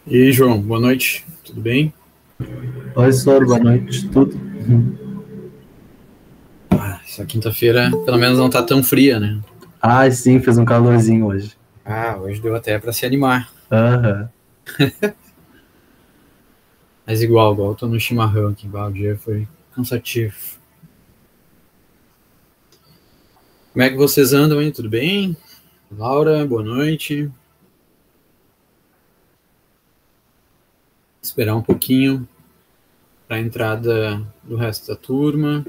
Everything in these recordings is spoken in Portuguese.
E aí, João, boa noite, tudo bem? Oi, Sor, boa noite, tudo? Essa quinta-feira pelo menos não tá tão fria, né? Ah, sim, fez um calorzinho hoje. Hoje deu até para se animar, Aham. mas igual, tô no chimarrão aqui, o dia foi cansativo. Como é que vocês andam aí, tudo bem? Laura, boa noite. Esperar um pouquinho para a entrada do resto da turma.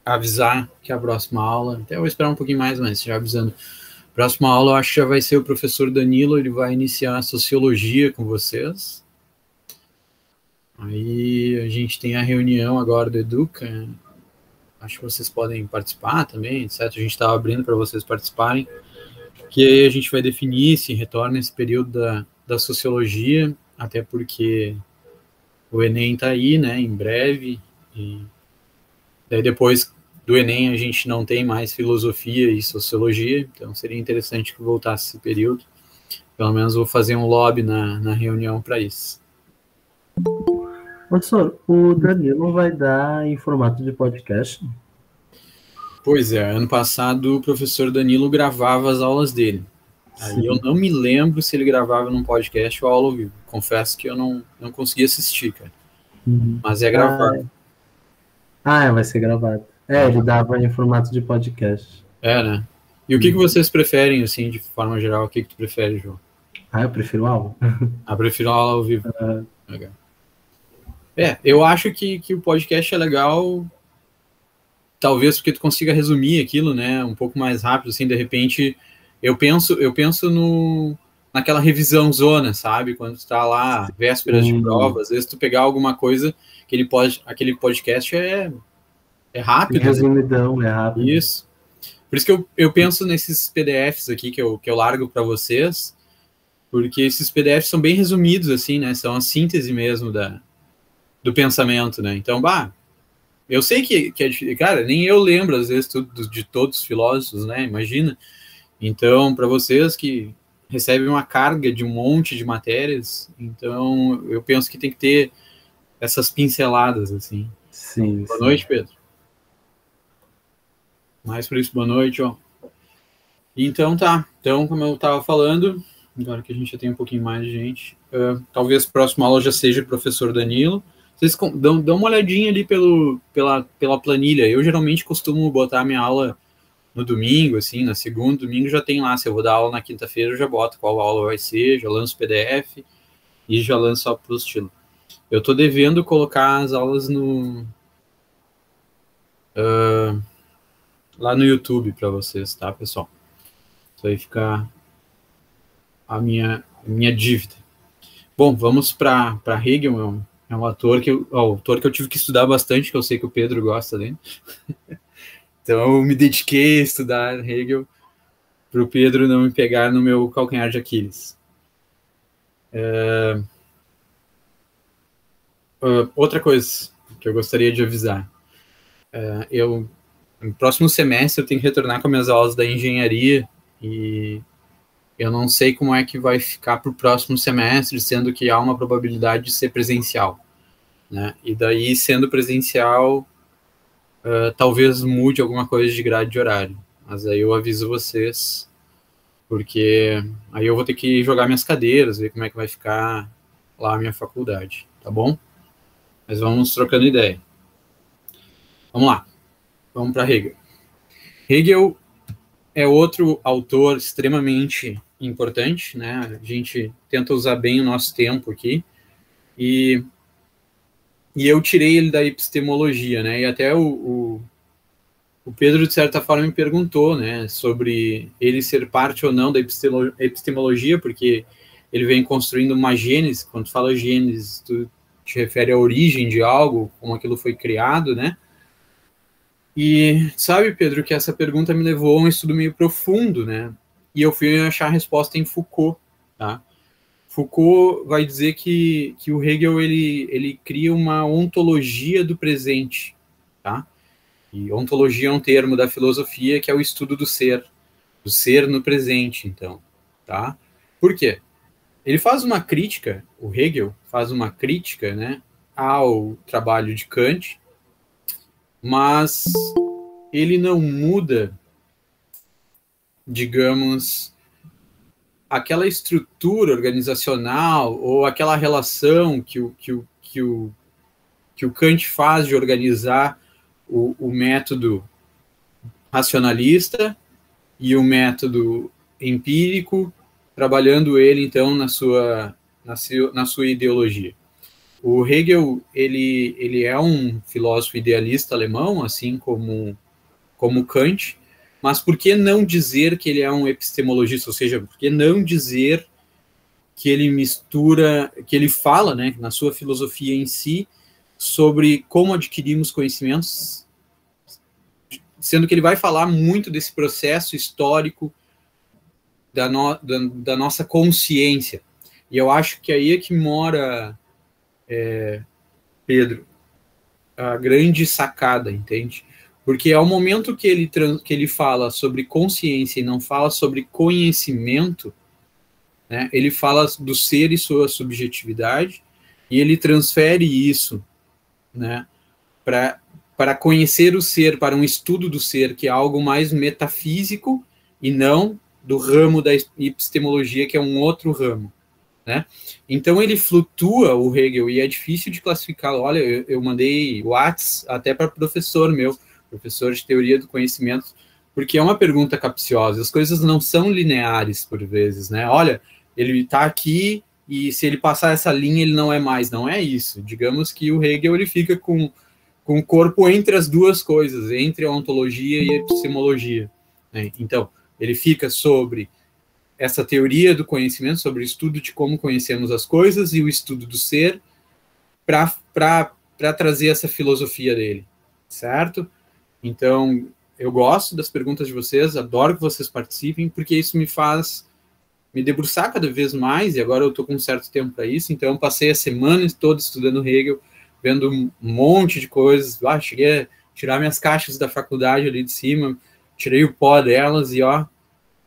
Avisar que a próxima aula, até eu vou esperar um pouquinho mais, mas já avisando. Próxima aula eu acho que já vai ser o professor Danilo, ele vai iniciar a sociologia com vocês. Aí a gente tem a reunião agora do Educa, acho que vocês podem participar também, certo? A gente estava abrindo para vocês participarem, que aí a gente vai definir se retorna esse período da sociologia, até porque o Enem está aí, né, em breve, e daí depois do Enem a gente não tem mais filosofia e sociologia, então seria interessante que voltasse esse período. Pelo menos vou fazer um lobby na reunião para isso. Ô, Sor, o Danilo vai dar em formato de podcast? Pois é, ano passado o professor Danilo gravava as aulas dele. Aí eu Sim. não me lembro se ele gravava num podcast ou aula ao vivo. Confesso que eu não consegui assistir, cara. Uhum. Mas é Ah, gravado. vai ser gravado. Ele dava em formato de podcast. É, né? E o que Uhum. vocês preferem, assim, de forma geral? O que tu prefere, João? Ah, eu prefiro aula. Prefiro a aula ao vivo. Legal. Eu acho que o podcast é legal, talvez porque tu consiga resumir aquilo, né, um pouco mais rápido, assim, de repente, eu penso naquela revisão zona, sabe, quando tu tá lá, vésperas de prova, às vezes tu pegar alguma coisa, aquele podcast é rápido, né, Resumidão, é rápido. isso, por isso que eu penso nesses PDFs aqui que eu largo para vocês, porque esses PDFs são bem resumidos, assim, né, são a síntese mesmo do pensamento, né, então, eu sei que é difícil, cara, nem eu lembro, às vezes, tudo de todos os filósofos, né? Imagina. Então, para vocês que recebem uma carga de um monte de matérias, então eu penso que tem que ter essas pinceladas, assim. Sim, Boa sim. noite, Pedro. Mais por isso, boa noite, ó. Então tá. Então, como eu tava falando, agora que a gente já tem um pouquinho mais de gente, talvez a próxima aula já seja o professor Danilo. Vocês dão uma olhadinha ali pela planilha. Eu geralmente costumo botar minha aula no domingo, assim, na segunda, domingo já tem lá. Se eu vou dar aula na quinta-feira, eu já boto qual aula vai ser, já lanço o PDF e já lanço a apostila. Eu tô devendo colocar as aulas lá no YouTube para vocês, tá, pessoal? Isso aí fica a minha dívida. Bom, vamos para Hegel, é um autor que eu tive que estudar bastante, que eu sei que o Pedro gosta dele. Então eu me dediquei a estudar Hegel para o Pedro não me pegar no meu calcanhar de Aquiles. Outra coisa que eu gostaria de avisar. No próximo semestre eu tenho que retornar com minhas aulas da engenharia e eu não sei como é que vai ficar para o próximo semestre, sendo que há uma probabilidade de ser presencial, né? E daí, sendo presencial, talvez mude alguma coisa de grade de horário. Mas aí eu aviso vocês, porque aí eu vou ter que jogar minhas cadeiras, ver como é que vai ficar lá a minha faculdade, tá bom? Mas vamos trocando ideia. Vamos lá, vamos para Hegel. Hegel é outro autor extremamente importante, né? A gente tenta usar bem o nosso tempo aqui. E, e eu tirei ele da epistemologia, né? E até o Pedro, de certa forma, me perguntou, né, sobre ele ser parte ou não da epistemologia, porque ele vem construindo uma gênese. Quando tu fala gênese, tu te refere à origem de algo, como aquilo foi criado, né? E sabe, Pedro, que essa pergunta me levou a um estudo meio profundo, né? E eu fui achar a resposta em Foucault, tá? Foucault vai dizer que o Hegel ele cria uma ontologia do presente, tá? E ontologia é um termo da filosofia que é o estudo do ser no presente, então, tá? Por quê? Ele faz uma crítica, o Hegel faz uma crítica, né, ao trabalho de Kant, mas ele não muda, digamos, aquela estrutura organizacional ou aquela relação que o Kant faz de organizar o método racionalista e o método empírico, trabalhando ele, então, na sua ideologia. O Hegel, ele é um filósofo idealista alemão, assim como Kant, mas por que não dizer que ele é um epistemologista? Ou seja, por que não dizer que ele mistura, que ele fala, né, na sua filosofia em si, sobre como adquirimos conhecimentos, sendo que ele vai falar muito desse processo histórico da nossa consciência. E eu acho que aí é que mora, Pedro, a grande sacada, entende? Porque ao momento que ele fala sobre consciência e não fala sobre conhecimento, né, ele fala do ser e sua subjetividade, e ele transfere isso, né, para conhecer o ser, para um estudo do ser, que é algo mais metafísico e não do ramo da epistemologia, que é um outro ramo, né? Então ele flutua, o Hegel, e é difícil de classificá-lo. Olha, eu mandei Whats até para professor meu, professor de teoria do conhecimento, porque é uma pergunta capciosa. As coisas não são lineares por vezes, né? Olha, ele está aqui e se ele passar essa linha ele não é mais. Não é isso. Digamos que o Hegel ele fica com o corpo entre as duas coisas, entre a ontologia e a epistemologia, né? Então, ele fica sobre essa teoria do conhecimento, sobre o estudo de como conhecemos as coisas e o estudo do ser, para trazer essa filosofia dele, certo? Então, eu gosto das perguntas de vocês, adoro que vocês participem, porque isso me faz me debruçar cada vez mais, e agora eu estou com um certo tempo para isso, então eu passei a semana toda estudando Hegel, vendo um monte de coisas, cheguei a tirar minhas caixas da faculdade ali de cima, tirei o pó delas e,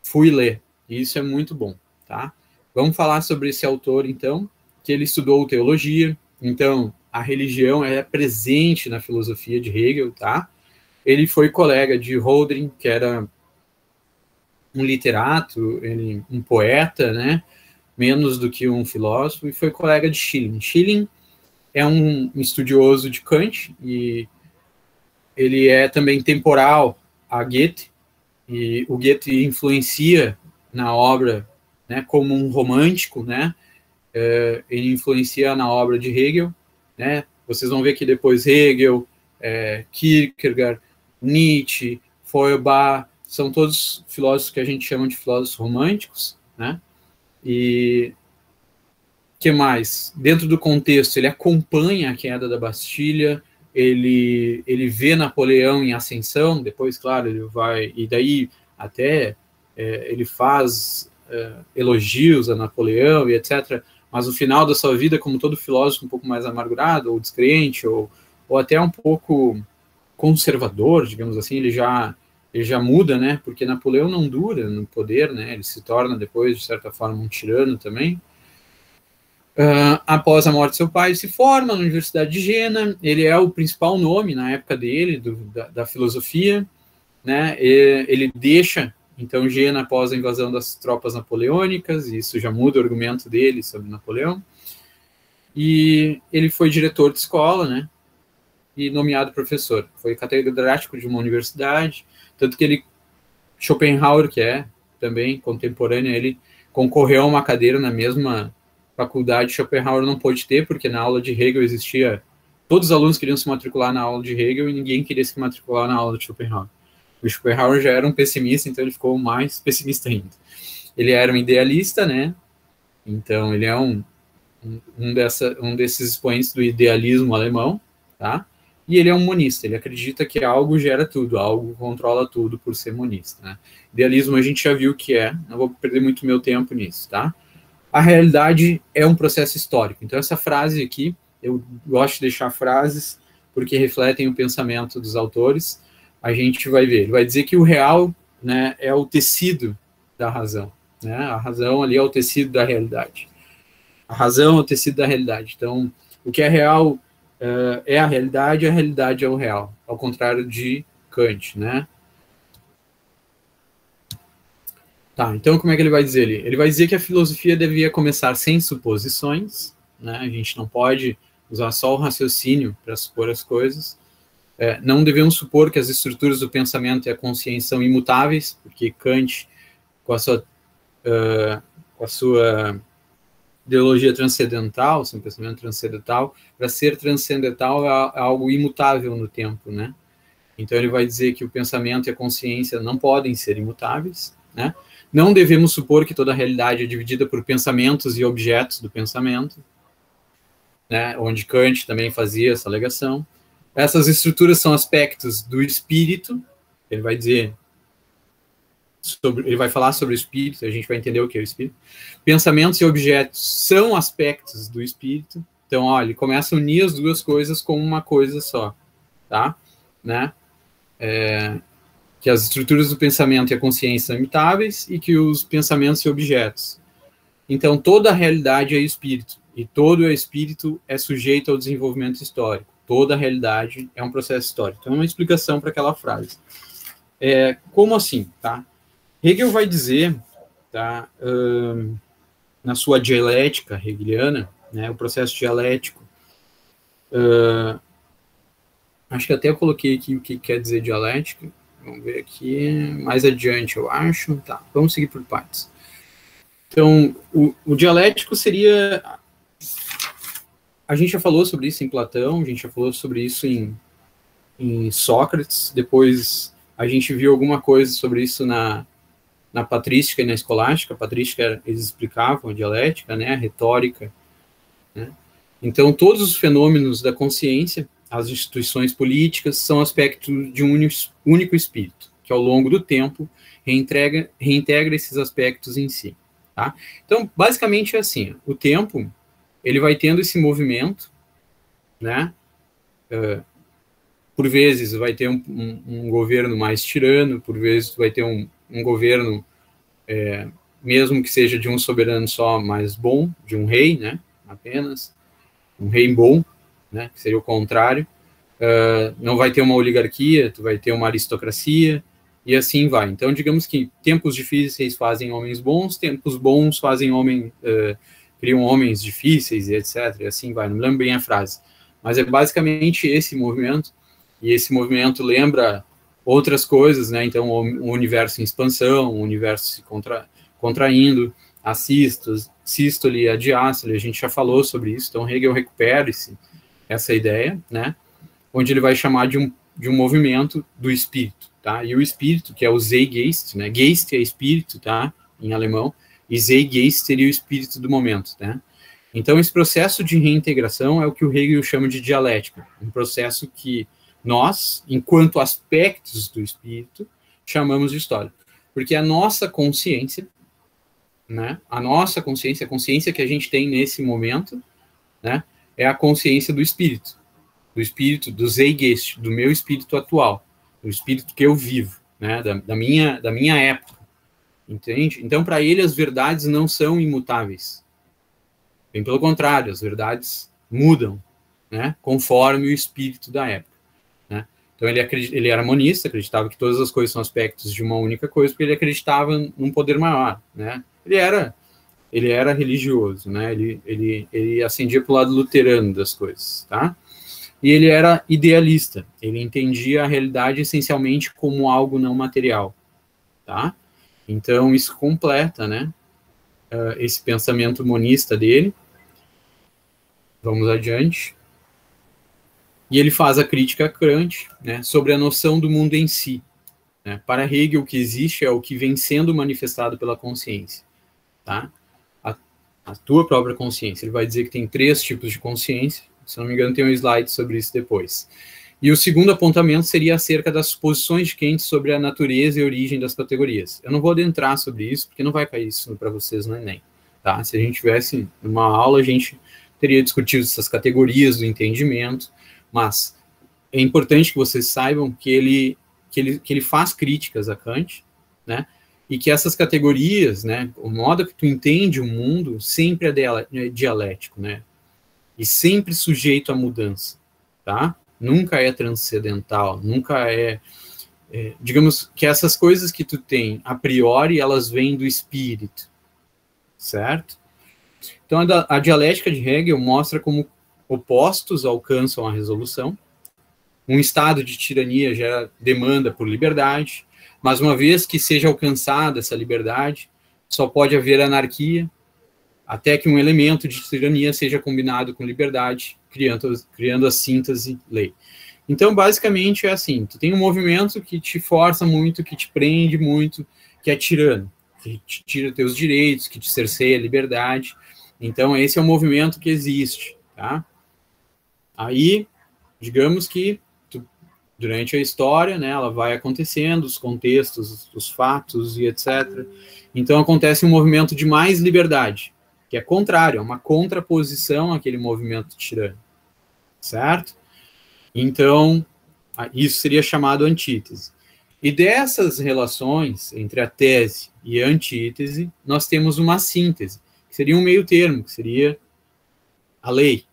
fui ler. E isso é muito bom, tá? Vamos falar sobre esse autor, então, que ele estudou teologia, então a religião é presente na filosofia de Hegel, tá? Ele foi colega de Hölderlin, que era um literato, um poeta, né? Menos do que um filósofo, e foi colega de Schelling. Schelling é um estudioso de Kant, e ele é também temporal a Goethe, e o Goethe influencia na obra, né, como um romântico, né? Ele influencia na obra de Hegel, né? Vocês vão ver que depois Hegel, Kierkegaard, Nietzsche, Feuerbach, são todos filósofos que a gente chama de filósofos românticos, né? E que mais? Dentro do contexto, ele acompanha a queda da Bastilha, ele vê Napoleão em ascensão, depois, claro, ele vai, e daí até ele faz elogios a Napoleão e etc., mas no final da sua vida, como todo filósofo um pouco mais amargurado, ou descrente, ou até um pouco conservador, digamos assim, ele já muda, né, porque Napoleão não dura no poder, né, ele se torna depois, de certa forma, um tirano também. Após a morte de seu pai, ele se forma na Universidade de Jena, ele é o principal nome na época dele, da filosofia, né? Ele deixa, então, Jena após a invasão das tropas napoleônicas, e isso já muda o argumento dele sobre Napoleão, e ele foi diretor de escola, né? E nomeado professor, foi catedrático de uma universidade, tanto que Schopenhauer, que é também contemporâneo, ele concorreu a uma cadeira na mesma faculdade. Schopenhauer não pôde ter, porque na aula de Hegel existia... Todos os alunos queriam se matricular na aula de Hegel e ninguém queria se matricular na aula de Schopenhauer. O Schopenhauer já era um pessimista, então ele ficou mais pessimista ainda. Ele era um idealista, né? Então ele é um desses expoentes do idealismo alemão, tá? E ele é um monista, ele acredita que algo gera tudo, algo controla tudo por ser monista, né? Idealismo a gente já viu que não vou perder muito meu tempo nisso, tá? A realidade é um processo histórico. Então, essa frase aqui, eu gosto de deixar frases porque refletem o pensamento dos autores. A gente vai ver. Ele vai dizer que o real, né, é o tecido da razão, né? A razão ali é o tecido da realidade. A razão é o tecido da realidade. Então, o que é real é a realidade é o real, ao contrário de Kant, né? Tá, então como é que ele vai dizer ali? Ele vai dizer que a filosofia devia começar sem suposições, né? A gente não pode usar só o raciocínio para supor as coisas. Não devemos supor que as estruturas do pensamento e a consciência são imutáveis, porque Kant, com a sua ideologia transcendental, seu pensamento transcendental, para ser transcendental é algo imutável no tempo, né? Então ele vai dizer que o pensamento e a consciência não podem ser imutáveis, né? Não devemos supor que toda a realidade é dividida por pensamentos e objetos do pensamento, né? Onde Kant também fazia essa alegação. Essas estruturas são aspectos do espírito. Ele vai dizer ele vai falar sobre o espírito, a gente vai entender o que é o espírito. Pensamentos e objetos são aspectos do espírito. Então, ó, ele começa a unir as duas coisas como uma coisa só, tá? Né? Que as estruturas do pensamento e a consciência são imutáveis e que os pensamentos e objetos. Então, toda a realidade é espírito e todo espírito é sujeito ao desenvolvimento histórico. Toda a realidade é um processo histórico. Então, é uma explicação para aquela frase. Como assim, tá? Hegel vai dizer, tá, na sua dialética hegeliana, né, o processo dialético, acho que até eu coloquei aqui o que quer dizer dialética, vamos ver aqui mais adiante, eu acho, tá, vamos seguir por partes. Então, o dialético seria, a gente já falou sobre isso em Platão, a gente já falou sobre isso em Sócrates, depois a gente viu alguma coisa sobre isso na patrística e na escolástica. A patrística, eles explicavam a dialética, né, a retórica, né? Então, todos os fenômenos da consciência, as instituições políticas, são aspectos de um único espírito, que ao longo do tempo reintegra esses aspectos em si, tá? Então, basicamente é assim, o tempo, ele vai tendo esse movimento, né? Por vezes vai ter um governo mais tirano, por vezes vai ter um governo, mesmo que seja de um soberano só, mais bom, de um rei, né, apenas, um rei bom, né, que seria o contrário. Não vai ter uma oligarquia, tu vai ter uma aristocracia, e assim vai. Então, digamos que tempos difíceis fazem homens bons, tempos bons fazem criam homens difíceis, e etc. E assim vai, não me lembro bem a frase. Mas é basicamente esse movimento, e esse movimento lembra outras coisas, né? Então, o universo em expansão, o universo se contraindo, a sístole, a diástole, a gente já falou sobre isso. Então, Hegel recupera essa ideia, né? Onde ele vai chamar de um movimento do espírito, tá? E o espírito, que é o Zeitgeist, né? Geist é espírito, tá? Em alemão, e Zeitgeist seria o espírito do momento, né? Então, esse processo de reintegração é o que o Hegel chama de dialética, um processo que nós, enquanto aspectos do espírito, chamamos de história. Porque a nossa consciência, né, a consciência que a gente tem nesse momento, né, é a consciência do espírito, do Zeitgeist, do meu espírito atual, do espírito que eu vivo, né, da minha época, entende? Então, para ele, as verdades não são imutáveis. Bem pelo contrário, as verdades mudam, né, conforme o espírito da época. Então, ele era monista, acreditava que todas as coisas são aspectos de uma única coisa, porque ele acreditava num poder maior, né? Ele era religioso, né? Ele ascendia para o lado luterano das coisas, tá? E ele era idealista, ele entendia a realidade essencialmente como algo não material, tá? Então, isso completa, né? Esse pensamento monista dele. Vamos adiante. E ele faz a crítica a Kant, né, sobre a noção do mundo em si. Né? Para Hegel, o que existe é o que vem sendo manifestado pela consciência. Tá? A tua própria consciência. Ele vai dizer que tem 3 tipos de consciência. Se não me engano, tem um slide sobre isso depois. E o segundo apontamento seria acerca das suposições de Kant sobre a natureza e origem das categorias. Eu não vou adentrar sobre isso, porque não vai cair isso para vocês no Enem. Tá? Se a gente tivesse uma aula, a gente teria discutido essas categorias do entendimento, mas é importante que vocês saibam que ele faz críticas a Kant, né? e que essas categorias, né, o modo que tu entende o mundo sempre é dialético, né, e sempre sujeito à mudança, tá? Nunca é transcendental, nunca digamos que essas coisas que tu tem a priori, elas vêm do espírito, certo? Então a dialética de Hegel mostra como opostos alcançam a resolução. Um estado de tirania gera demanda por liberdade, mas uma vez que seja alcançada essa liberdade, só pode haver anarquia, até que um elemento de tirania seja combinado com liberdade, criando a síntese lei. Então, basicamente, é assim, tu tem um movimento que te força muito, que te prende muito, que é tirano, que te tira teus direitos, que te cerceia a liberdade. Então, esse é o movimento que existe, tá? Aí, digamos que durante a história, né, ela vai acontecendo, os contextos, os fatos e etc. Então, acontece um movimento de mais liberdade, que é contrário, é uma contraposição àquele movimento tirano, certo? Então, isso seria chamado antítese. E dessas relações entre a tese e a antítese, nós temos uma síntese, que seria um meio termo, que seria a lei,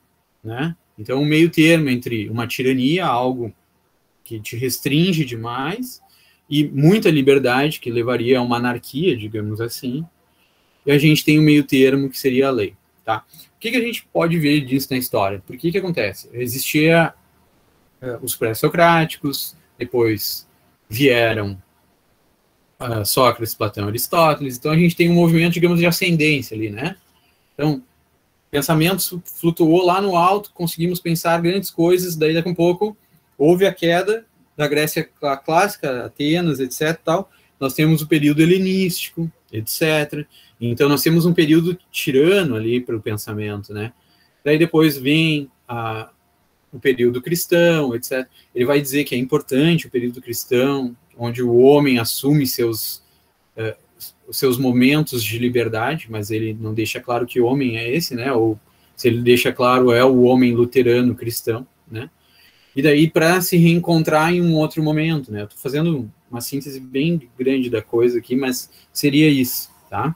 né? Então, um meio termo entre uma tirania, algo que te restringe demais, e muita liberdade, que levaria a uma anarquia, digamos assim, e a gente tem um meio termo, que seria a lei, tá? O que a gente pode ver disso na história? Por que acontece? Existia os pré-socráticos, depois vieram Sócrates, Platão, Aristóteles, então a gente tem um movimento, digamos, de ascendência ali, né? Então, pensamento flutuou lá no alto, conseguimos pensar grandes coisas, daí daqui a um pouco houve a queda da Grécia clássica, Atenas, etc. Tal. Nós temos o período helenístico, etc. Então, nós temos um período tirano ali para o pensamento, né? Daí depois vem o período cristão, etc. Ele vai dizer que é importante o período cristão, onde o homem assume seus momentos de liberdade, mas ele não deixa claro que homem é esse, né? Ou se ele deixa claro, é o homem luterano cristão, né? E daí para se reencontrar em um outro momento, né? Eu tô fazendo uma síntese bem grande da coisa aqui, mas seria isso, tá?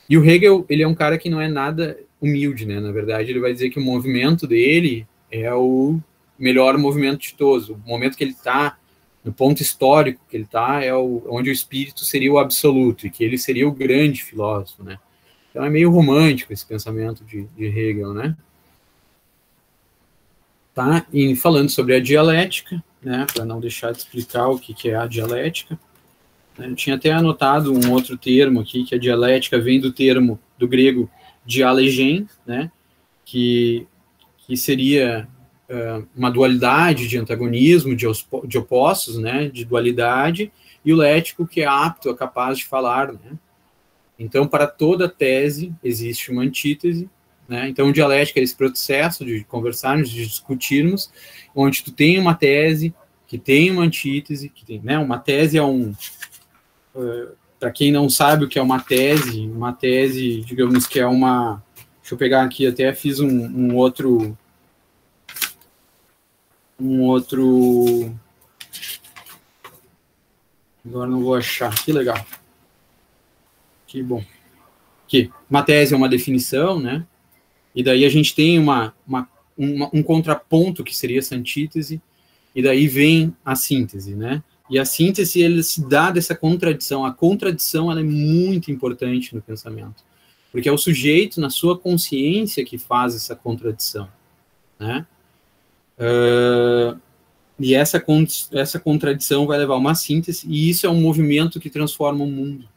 E o Hegel, ele é um cara que não é nada humilde, né? Na verdade, ele vai dizer que o movimento dele é o melhor movimento de todos. O momento que ele está, no ponto histórico que ele está, é onde o espírito seria o absoluto, e que ele seria o grande filósofo, né? Então é meio romântico esse pensamento de Hegel, né? Tá? E falando sobre a dialética, né, para não deixar de explicar o que é a dialética, né, eu tinha até anotado um outro termo aqui, que a dialética vem do termo do grego dialegen, né, que seria uma dualidade de antagonismo, de opostos, né, de dualidade, e o lético, que é apto, é capaz de falar, né. Então, para toda tese, existe uma antítese, né? Então, dialética é esse processo de conversarmos, de discutirmos, onde tu tem uma tese, que tem uma antítese, que tem, né? Uma tese é para quem não sabe o que é uma tese, digamos que é uma... Deixa eu pegar aqui, até fiz um outro... Agora não vou achar, que legal. Que bom. Aqui, uma tese é uma definição, né? E daí a gente tem um contraponto, que seria essa antítese, e daí vem a síntese, né? E a síntese, ele se dá dessa contradição. A contradição, ela é muito importante no pensamento, porque é o sujeito, na sua consciência, que faz essa contradição, né? E essa contradição vai levar a uma síntese, e isso é um movimento que transforma o mundo,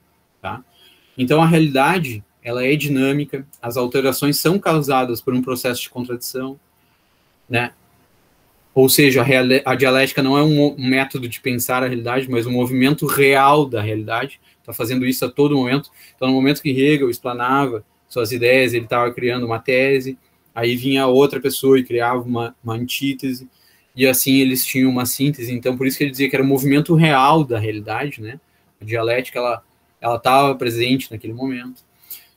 tá? Então, a realidade, ela é dinâmica, as alterações são causadas por um processo de contradição, né? Ou seja, a dialética não é um método de pensar a realidade, mas um movimento real da realidade, está fazendo isso a todo momento. Então, no momento que Hegel explanava suas ideias, ele estava criando uma tese, aí vinha outra pessoa e criava uma antítese, e assim eles tinham uma síntese. Então, por isso que ele dizia que era um movimento real da realidade, né? A dialética, ela estava presente naquele momento.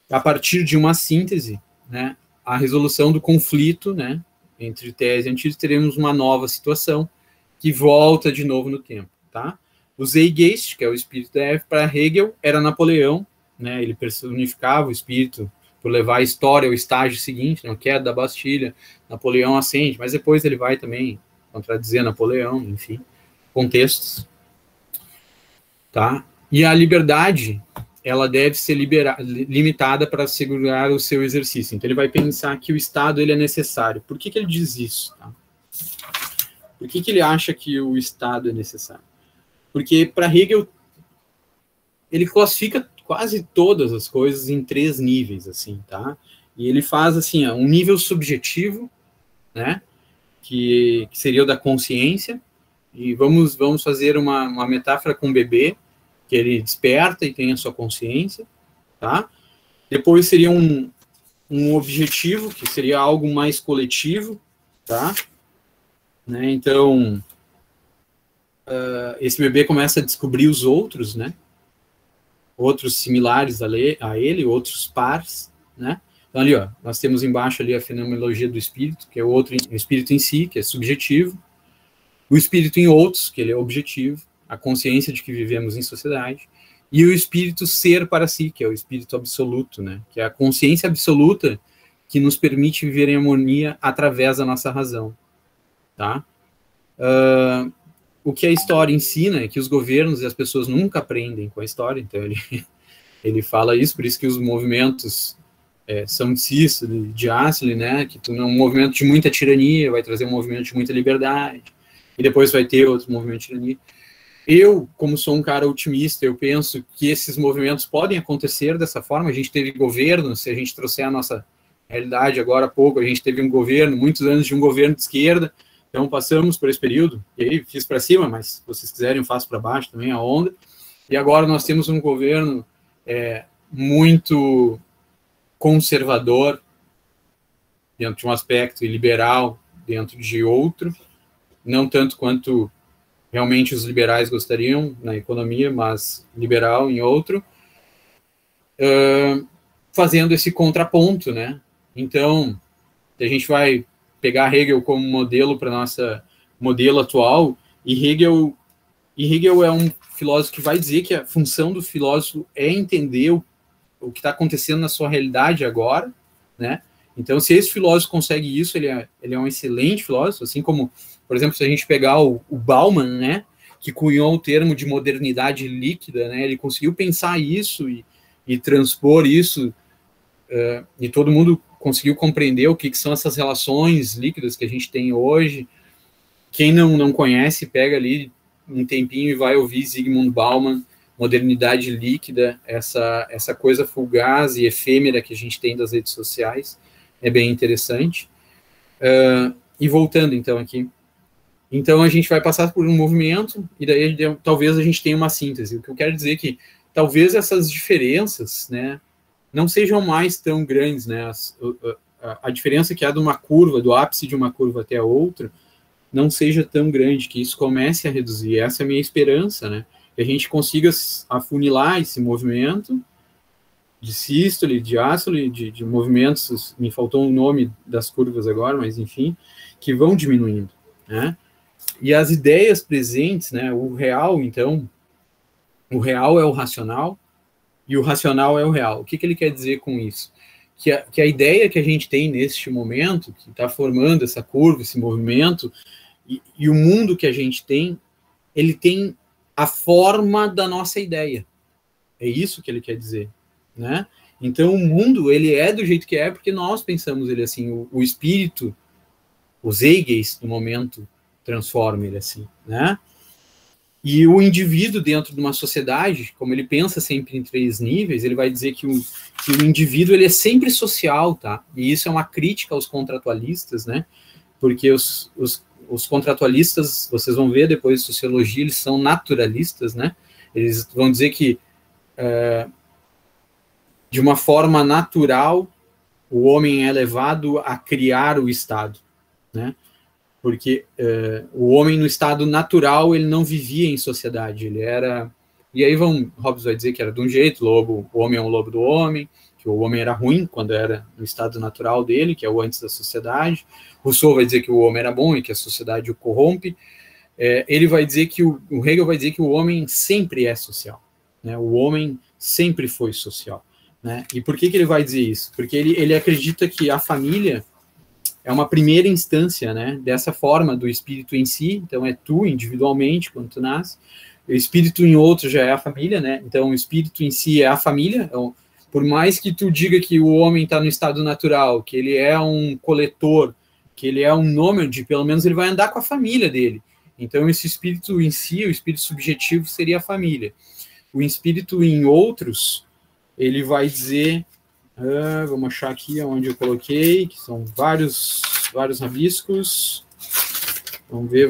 A partir de uma síntese, né, a resolução do conflito, né, entre tese e antítese, teremos uma nova situação que volta de novo no tempo, tá? O Zeitgeist, que é o espírito da Eve, para Hegel, era Napoleão, né? Ele personificava o espírito por levar a história ao estágio seguinte, né? A queda da Bastilha, Napoleão ascende, mas depois ele vai também contradizer Napoleão, enfim, contextos, tá? E a liberdade, ela deve ser limitada para assegurar o seu exercício. Então ele vai pensar que o Estado ele é necessário. Por que ele diz isso? Tá? Por que ele acha que o Estado é necessário? Porque para Hegel ele classifica quase todas as coisas em 3 níveis, assim, tá? E ele faz assim, um nível subjetivo, né? Que seria o da consciência. E vamos fazer uma metáfora com o bebê, que ele desperta e tem a sua consciência, tá? Depois seria um objetivo, que seria algo mais coletivo, tá? Né? Então, esse bebê começa a descobrir os outros, né? Outros similares a ele, outros pares, né? Então, ali, ó, nós temos embaixo ali a fenomenologia do espírito, que é o espírito em si, que é subjetivo, o espírito em outros, que ele é objetivo, a consciência de que vivemos em sociedade, e o espírito ser para si, que é o espírito absoluto, né? Que é a consciência absoluta que nos permite viver em harmonia através da nossa razão, tá? O que a história ensina é que os governos e as pessoas nunca aprendem com a história, então ele fala isso, por isso que os movimentos são de Cicero, de Astley, né? Que tu, um movimento de muita tirania vai trazer um movimento de muita liberdade, e depois vai ter outro movimento de tirania. Eu, como sou um cara otimista, eu penso que esses movimentos podem acontecer dessa forma. A gente teve governo, se a gente trouxer a nossa realidade agora há pouco, a gente teve um governo, muitos anos de um governo de esquerda, então passamos por esse período, e aí fiz para cima, mas se vocês quiserem eu faço para baixo também a onda, e agora nós temos um governo muito conservador dentro de um aspecto e liberal dentro de outro, não tanto quanto realmente os liberais gostariam na economia, mas liberal em outro, fazendo esse contraponto, né? Então, a gente vai pegar Hegel como modelo para nossa modelo atual, e Hegel é um filósofo que vai dizer que a função do filósofo é entender o que está acontecendo na sua realidade agora, né? Então, se esse filósofo consegue isso, ele é um excelente filósofo, assim como, por exemplo, se a gente pegar o Bauman, né, que cunhou o termo de modernidade líquida, né, ele conseguiu pensar isso e transpor isso, e todo mundo conseguiu compreender o que são essas relações líquidas que a gente tem hoje. Quem não conhece, pega ali um tempinho e vai ouvir Zygmunt Bauman, modernidade líquida, essa coisa fugaz e efêmera que a gente tem das redes sociais, é bem interessante. E voltando, então, aqui. Então, a gente vai passar por um movimento, e daí talvez a gente tenha uma síntese. O que eu quero dizer é que talvez essas diferenças, né, não sejam mais tão grandes, né? A diferença que há de uma curva, do ápice de uma curva até a outra, não seja tão grande, que isso comece a reduzir. Essa é a minha esperança, né? Que a gente consiga afunilar esse movimento de sístole, de ástole, de movimentos, me faltou o nome das curvas agora, mas enfim, que vão diminuindo, né? E as ideias presentes, né? O real, então, o real é o racional e o racional é o real. O que ele quer dizer com isso? Que a ideia que a gente tem neste momento, que está formando essa curva, esse movimento, e o mundo que a gente tem, ele tem a forma da nossa ideia. É isso que ele quer dizer, né? Então, o mundo, ele é do jeito que é porque nós pensamos ele assim. O espírito, o Zeitgeist, no momento, transforma ele assim, né? E o indivíduo dentro de uma sociedade, como ele pensa sempre em 3 níveis, ele vai dizer que o indivíduo ele é sempre social, tá? E isso é uma crítica aos contratualistas, né? Porque os contratualistas, vocês vão ver depois de sociologia, eles são naturalistas, né? Eles vão dizer que de uma forma natural o homem é levado a criar o Estado, né? Porque o homem no estado natural ele não vivia em sociedade, ele era, e aí Hobbes vai dizer que era de um jeito, o homem é um lobo do homem, que o homem era ruim quando era no estado natural dele, que é o antes da sociedade. Rousseau vai dizer que o homem era bom e que a sociedade o corrompe. ele vai dizer que o Hegel vai dizer que o homem sempre é social, né? O homem sempre foi social, né? E por que ele vai dizer isso? Porque ele acredita que a família é uma primeira instância, né, dessa forma do espírito em si. Então é tu individualmente quando tu nasce, o espírito em outro já é a família, né? Então o espírito em si é a família. Então, por mais que tu diga que o homem está no estado natural, que ele é um coletor, que ele é um nômade, pelo menos ele vai andar com a família dele. Então esse espírito em si, o espírito subjetivo, seria a família. O espírito em outros, ele vai dizer, vamos achar aqui onde eu coloquei, que são vários rabiscos. Vamos ver.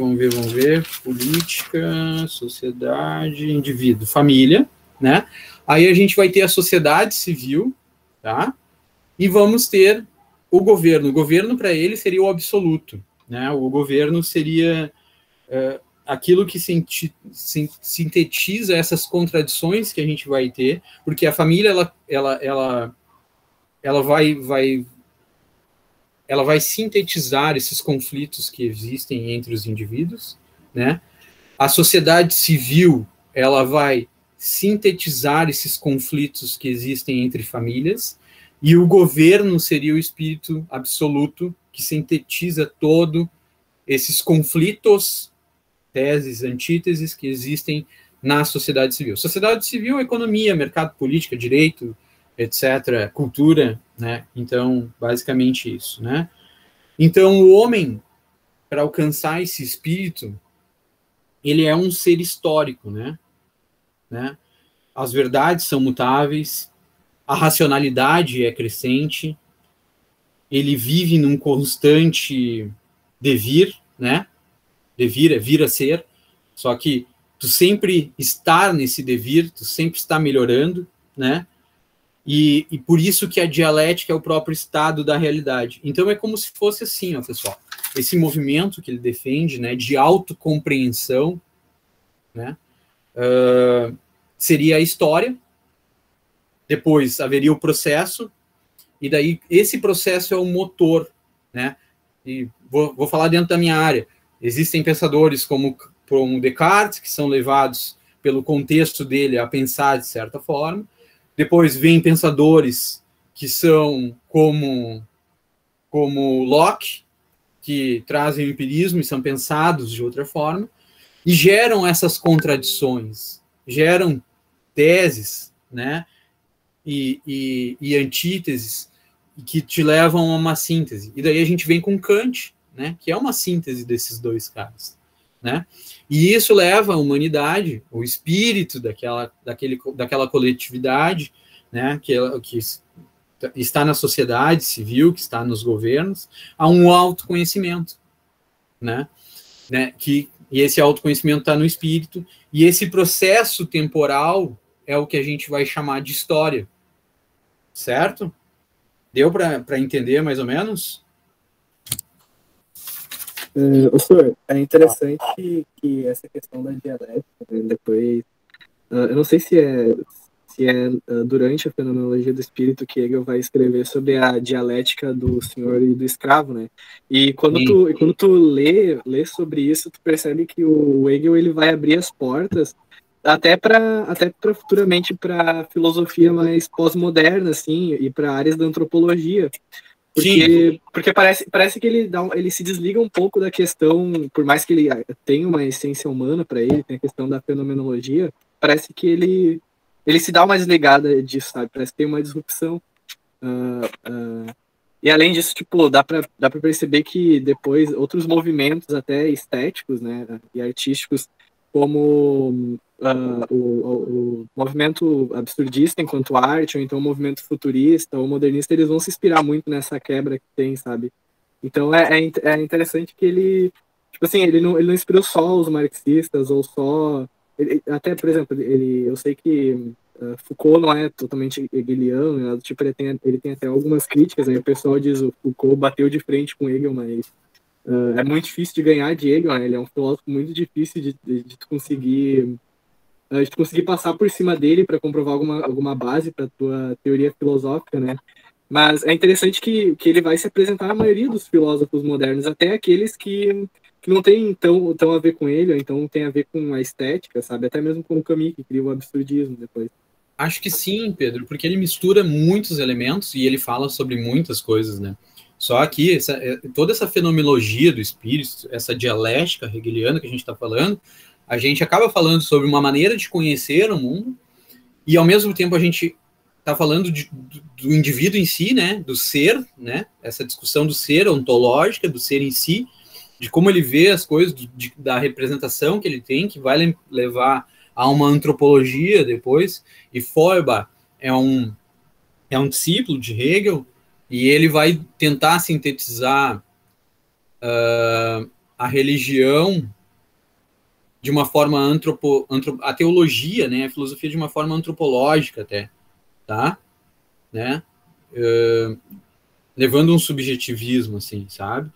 Política, sociedade, indivíduo, família, né? Aí a gente vai ter a sociedade civil, tá? E vamos ter o governo. O governo, para ele, seria o absoluto, né? O governo seria aquilo que sintetiza essas contradições que a gente vai ter, porque a família, ela vai sintetizar esses conflitos que existem entre os indivíduos, né? A sociedade civil, ela vai sintetizar esses conflitos que existem entre famílias, e o governo seria o espírito absoluto que sintetiza todo esses conflitos, teses, antíteses que existem na sociedade civil. Sociedade civil, economia, mercado, política, direito, etc., cultura, né? Então, basicamente isso, né? Então, o homem, para alcançar esse espírito, ele é um ser histórico, né? As verdades são mutáveis, a racionalidade é crescente, ele vive num constante devir, né? Devir é vir a ser, só que tu sempre está nesse devir, tu sempre está melhorando, né? E por isso que a dialética é o próprio estado da realidade. Então é como se fosse assim, ó, pessoal, esse movimento que ele defende, né, de autocompreensão, né, seria a história, depois haveria o processo, e daí esse processo é o motor, né? E vou falar dentro da minha área. Existem pensadores como Descartes, que são levados pelo contexto dele a pensar de certa forma. Depois vem pensadores que são como Locke, que trazem o empirismo e são pensados de outra forma, e geram essas contradições, geram teses, né, e antíteses que te levam a uma síntese. E daí a gente vem com Kant, né, que é uma síntese desses dois caras, né? E isso leva a humanidade, o espírito daquela coletividade, né, que está na sociedade civil, que está nos governos, a um autoconhecimento, né? E esse autoconhecimento está no espírito, e esse processo temporal é o que a gente vai chamar de história, certo? Deu para entender mais ou menos? Professor, é interessante que essa questão da dialética, né, depois, eu não sei se é durante a fenomenologia do espírito que Hegel vai escrever sobre a dialética do senhor e do escravo, né? E quando tu lê sobre isso, tu percebe que o Hegel ele vai abrir as portas até para futuramente para filosofia mais pós-moderna, assim, e para áreas da antropologia. Porque parece que ele se desliga um pouco da questão, por mais que ele tenha uma essência humana para ele, tem a questão da fenomenologia, parece que ele se dá uma desligada disso, sabe? Parece que tem uma disrupção. E além disso, tipo, dá para perceber que depois outros movimentos até estéticos, né, e artísticos, como o movimento absurdista enquanto arte, ou então o movimento futurista ou modernista, eles vão se inspirar muito nessa quebra que tem, sabe? Então é interessante que ele, tipo assim, ele não inspirou só os marxistas, ou só... até, por exemplo, eu sei que Foucault não é totalmente hegeliano, né? Tipo, ele tem até algumas críticas, aí o pessoal diz o Foucault bateu de frente com Hegel, mas é muito difícil de ganhar de Hegel, né? Ele é um filósofo muito difícil de conseguir passar por cima dele para comprovar alguma base para a tua teoria filosófica, né? Mas é interessante que ele vai se apresentar na maioria dos filósofos modernos, até aqueles que que não tem tão a ver com ele, ou então tem a ver com a estética, sabe? Até mesmo com o Camus, que cria o absurdismo depois. Acho que sim, Pedro, porque ele mistura muitos elementos e ele fala sobre muitas coisas, né? Só que toda essa fenomenologia do espírito, essa dialética hegeliana que a gente está falando, a gente acaba falando sobre uma maneira de conhecer o mundo e, ao mesmo tempo, a gente está falando do indivíduo em si, né? Do ser, né? Essa discussão do ser ontológica, do ser em si, de como ele vê as coisas, da representação que ele tem, que vai levar a uma antropologia depois, e Feuerbach é um discípulo de Hegel, e ele vai tentar sintetizar a religião de uma forma a teologia, né, a filosofia de uma forma antropológica até, tá? Né? Levando um subjetivismo, assim, sabe?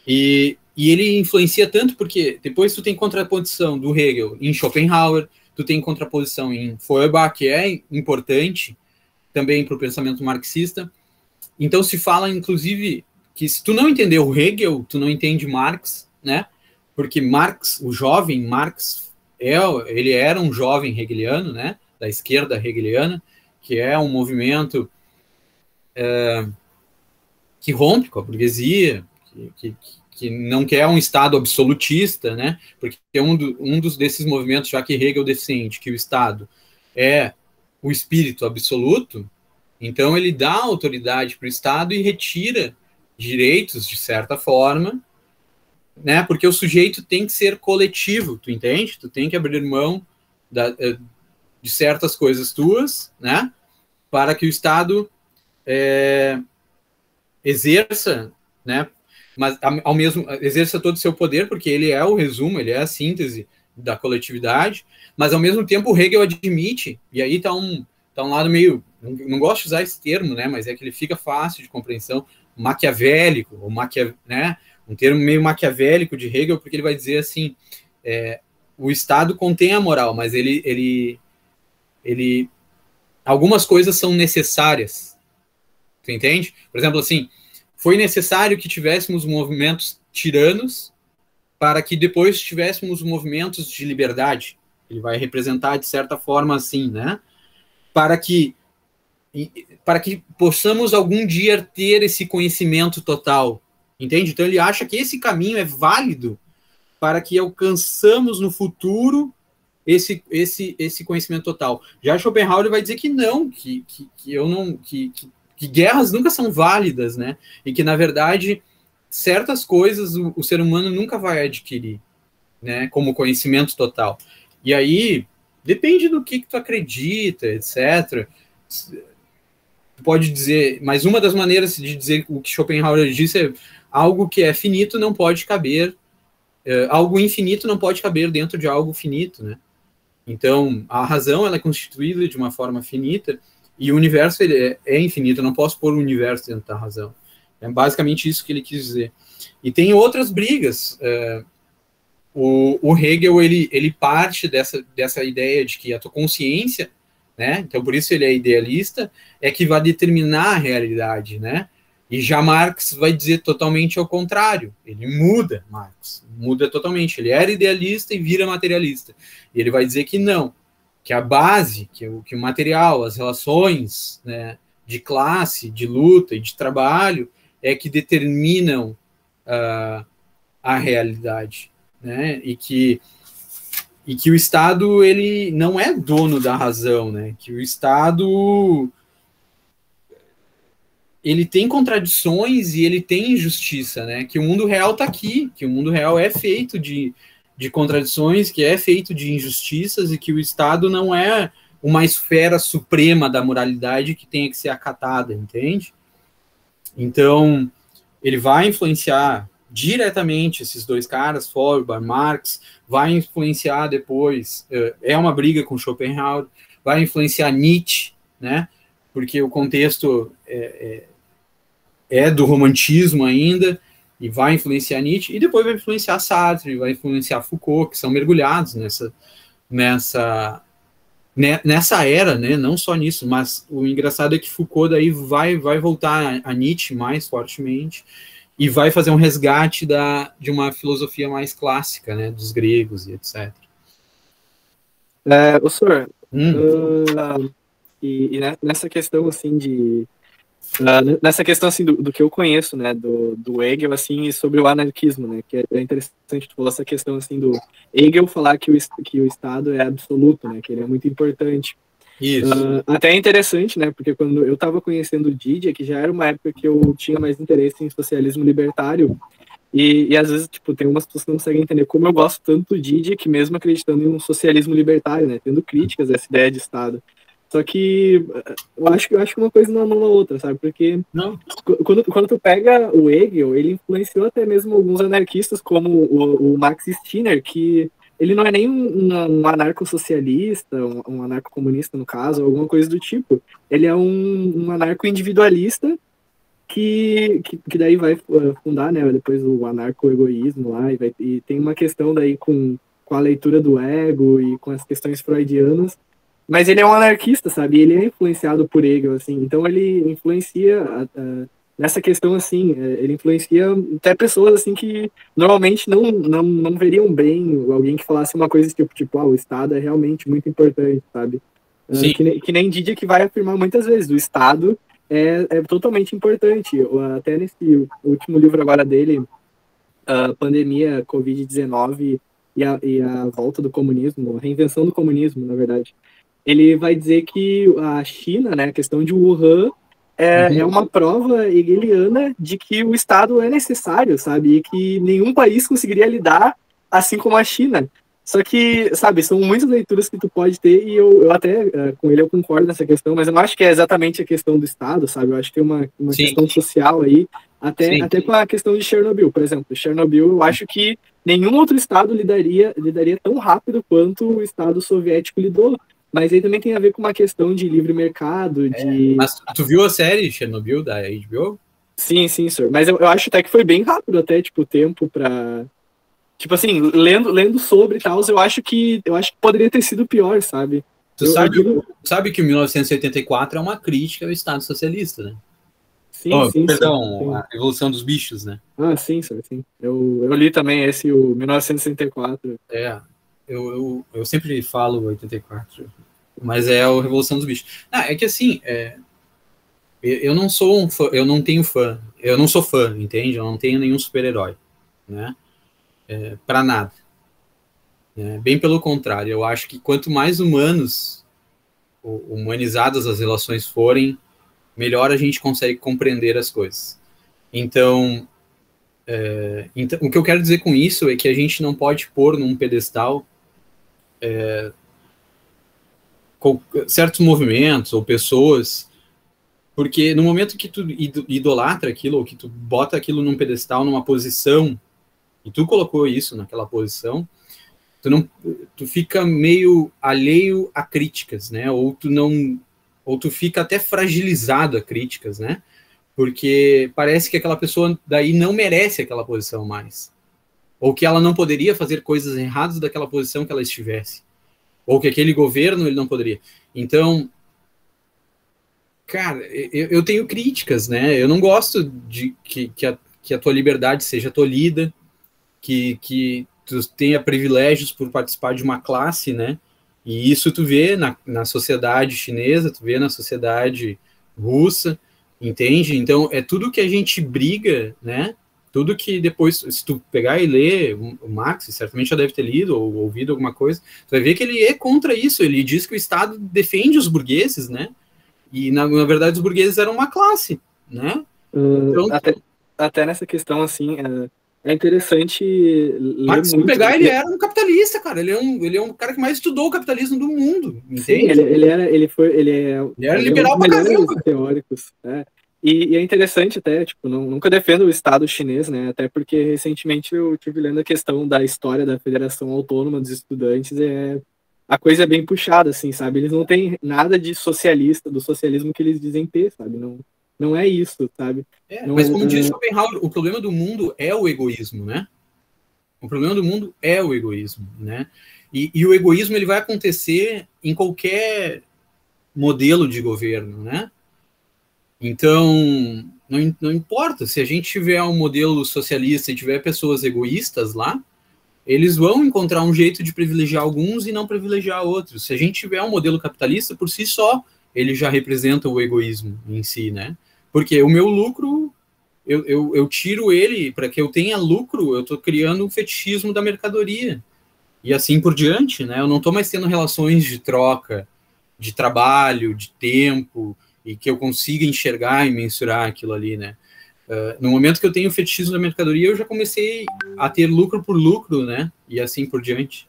E ele influencia tanto porque depois tu tem contraposição do Hegel em Schopenhauer, tu tem contraposição em Feuerbach, que é importante também para o pensamento marxista. Então se fala, inclusive, que se tu não entender o Hegel, tu não entende Marx, né? Porque Marx, o jovem Marx, ele era um jovem hegeliano, né? Da esquerda hegeliana, que é um movimento que rompe com a burguesia, que não quer um Estado absolutista, né? Porque é um desses movimentos, já que Hegel defende que o Estado é o espírito absoluto, então ele dá autoridade para o Estado e retira direitos, de certa forma, né? Porque o sujeito tem que ser coletivo, tu entende? Tu tem que abrir mão de certas coisas tuas, né? Para que o Estado exerça, né? Mas ao mesmo exerça todo o seu poder, porque ele é o resumo, ele é a síntese da coletividade, mas ao mesmo tempo o Hegel admite, e aí tá um lado meio, não gosto de usar esse termo, né, mas é que ele fica fácil de compreensão, maquiavélico, ou né, um termo meio maquiavélico de Hegel, porque ele vai dizer assim, o Estado contém a moral, mas ele algumas coisas são necessárias, tu entende? Por exemplo, assim, foi necessário que tivéssemos movimentos tiranos para que depois tivéssemos movimentos de liberdade. Ele vai representar de certa forma assim, né? Para que possamos algum dia ter esse conhecimento total, entende? Então ele acha que esse caminho é válido para que alcançamos no futuro esse conhecimento total. Já Schopenhauer vai dizer que não, que guerras nunca são válidas, né? E que, na verdade, certas coisas o ser humano nunca vai adquirir, né? Como conhecimento total. E aí, depende do que tu acredita, etc. Tu pode dizer, mas uma das maneiras de dizer o que Schopenhauer disse é algo que é finito não pode caber, algo infinito não pode caber dentro de algo finito, né? Então, a razão ela é constituída de uma forma finita, e o universo ele é infinito, eu não posso pôr o universo dentro da razão. É basicamente isso que ele quis dizer. E tem outras brigas. O Hegel ele parte dessa ideia de que a tua consciência, né, então por isso ele é idealista, é que vai determinar a realidade, né? E já Marx vai dizer totalmente ao contrário. Ele muda, Marx muda totalmente. Ele era idealista e vira materialista. E ele vai dizer que não, que a base, que o material, as relações, né, de classe, de luta e de trabalho é que determinam a realidade, né? E que o Estado ele não é dono da razão, né? Que o Estado ele tem contradições e ele tem injustiça, né? Que o mundo real está aqui, que o mundo real é feito de contradições, que é feito de injustiças e que o Estado não é uma esfera suprema da moralidade que tenha que ser acatada, entende? Então, ele vai influenciar diretamente esses dois caras, Feuerbach, Marx, vai influenciar depois, é uma briga com Schopenhauer, vai influenciar Nietzsche, né? Porque o contexto é do romantismo ainda, e vai influenciar Nietzsche, e depois vai influenciar Sartre, vai influenciar Foucault, que são mergulhados nessa era, né? Não só nisso, mas o engraçado é que Foucault daí vai voltar a Nietzsche mais fortemente, e vai fazer um resgate de uma filosofia mais clássica, né, dos gregos e etc. Ô, senhor, nessa questão, assim, nessa questão, assim, do que eu conheço, né, do Hegel, assim, e sobre o anarquismo, né, que é interessante tu falar essa questão, assim, do Hegel falar que o Estado é absoluto, né, que ele é muito importante. Isso. Até é interessante, né, porque quando eu estava conhecendo o Didier, que já era uma época que eu tinha mais interesse em socialismo libertário, e às vezes, tipo, tem umas pessoas que não conseguem entender como eu gosto tanto do Didier, que mesmo acreditando em um socialismo libertário, né, tendo críticas a essa ideia de Estado. Só que eu acho que uma coisa não anula a outra, sabe? Porque quando tu pega o Hegel, ele influenciou até mesmo alguns anarquistas, como o Max Stirner, que ele não é nem um anarco-socialista, um anarco-comunista, no caso, alguma coisa do tipo. Ele é um anarco-individualista que daí vai fundar, né, depois o anarco-egoísmo lá, e tem uma questão daí com a leitura do ego e com as questões freudianas. Mas ele é um anarquista, sabe? Ele é influenciado por Hegel, assim. Então ele influencia nessa questão, assim. Ele influencia até pessoas, assim, que normalmente não veriam bem alguém que falasse uma coisa tipo, o Estado é realmente muito importante, sabe? Que nem Didier, que vai afirmar muitas vezes, o Estado é totalmente importante. Até nesse último livro agora dele, a pandemia Covid-19 e a volta do comunismo, a reinvenção do comunismo, na verdade. Ele vai dizer que a China, né, a questão de Wuhan, é uma prova hegeliana de que o Estado é necessário, sabe? E que nenhum país conseguiria lidar assim como a China. Só que, sabe, são muitas leituras que tu pode ter, e eu até, com ele, eu concordo nessa questão, mas eu não acho que é exatamente a questão do Estado, sabe? Eu acho que tem uma questão social aí, até com a questão de Chernobyl, por exemplo. Chernobyl, eu acho que nenhum outro Estado lidaria tão rápido quanto o Estado soviético lidou. Mas aí também tem a ver com uma questão de livre mercado, Mas tu viu a série Chernobyl da HBO? Sim, senhor. Mas eu acho até que foi bem rápido até, tipo, o tempo pra... Tipo assim, lendo sobre e tal, eu acho que poderia ter sido pior, sabe? Tu sabe que o 1984 é uma crítica ao Estado socialista, né? Sim, perdão, a Revolução dos Bichos, né? Sim, senhor, sim. Eu li também o 1964. Eu sempre falo 84, mas é a Revolução dos Bichos. É que assim, eu não sou um fã, eu não sou fã, entende? Eu não tenho nenhum super-herói, né? Para nada. Bem pelo contrário, eu acho que quanto mais humanizadas as relações forem, melhor a gente consegue compreender as coisas. Então, o que eu quero dizer com isso é que a gente não pode pôr num pedestal certos movimentos ou pessoas, porque no momento que tu idolatra aquilo, ou que tu bota aquilo num pedestal, numa posição, e tu colocou isso naquela posição, tu fica meio alheio a críticas, né? Ou tu fica até fragilizado a críticas, né? Porque parece que aquela pessoa daí não merece aquela posição mais. Ou que ela não poderia fazer coisas erradas daquela posição que ela estivesse. Ou que aquele governo ele não poderia. Então, cara, eu tenho críticas, né? Eu não gosto de que a tua liberdade seja tolhida, que tu tenha privilégios por participar de uma classe, né? E isso tu vê na sociedade chinesa, tu vê na sociedade russa, entende? Então, é tudo que a gente briga, né? Tudo que depois, se tu pegar e ler, o Marx certamente já deve ter lido ou ouvido alguma coisa, tu vai ver que ele é contra isso, ele diz que o Estado defende os burgueses, né? E, na verdade, os burgueses eram uma classe, né? Então, até nessa questão, assim, é interessante ler Marx, se muito... pegar, ele era um capitalista, cara. Ele é um cara que mais estudou o capitalismo do mundo, entende? Sim, ele era liberal pra caramba. Teóricos, né? E é interessante até, tipo, nunca defendo o Estado chinês, né? Até porque recentemente eu estive lendo a questão da história da Federação Autônoma dos Estudantes, a coisa é bem puxada, assim, sabe? Eles não têm nada de socialista, do socialismo que eles dizem ter, sabe? Não é isso, sabe? Mas como diz Schopenhauer, o problema do mundo é o egoísmo, né? O problema do mundo é o egoísmo, né? E o egoísmo ele vai acontecer em qualquer modelo de governo, né? Então, Não importa, se a gente tiver um modelo socialista e tiver pessoas egoístas lá, eles vão encontrar um jeito de privilegiar alguns e não privilegiar outros. Se a gente tiver um modelo capitalista, por si só, ele já representa o egoísmo em si, né? Porque o meu lucro, eu tiro ele, para que eu tenha lucro, eu estou criando um fetichismo da mercadoria. E assim por diante, né? Eu não estou mais tendo relações de troca, de trabalho, de tempo, e que eu consiga enxergar e mensurar aquilo ali, né? No momento que eu tenho o fetichismo da mercadoria, eu já comecei a ter lucro por lucro, né? E assim por diante.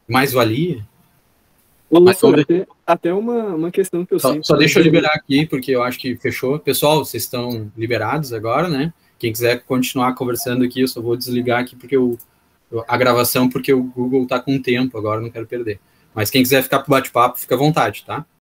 Mais-valia. Até uma questão que eu sei. Só deixa eu liberar aqui, porque eu acho que fechou. Pessoal, vocês estão liberados agora, né? Quem quiser continuar conversando aqui, eu só vou desligar aqui porque a gravação, porque o Google tá com tempo agora, não quero perder. Mas quem quiser ficar pro bate-papo, fica à vontade, tá?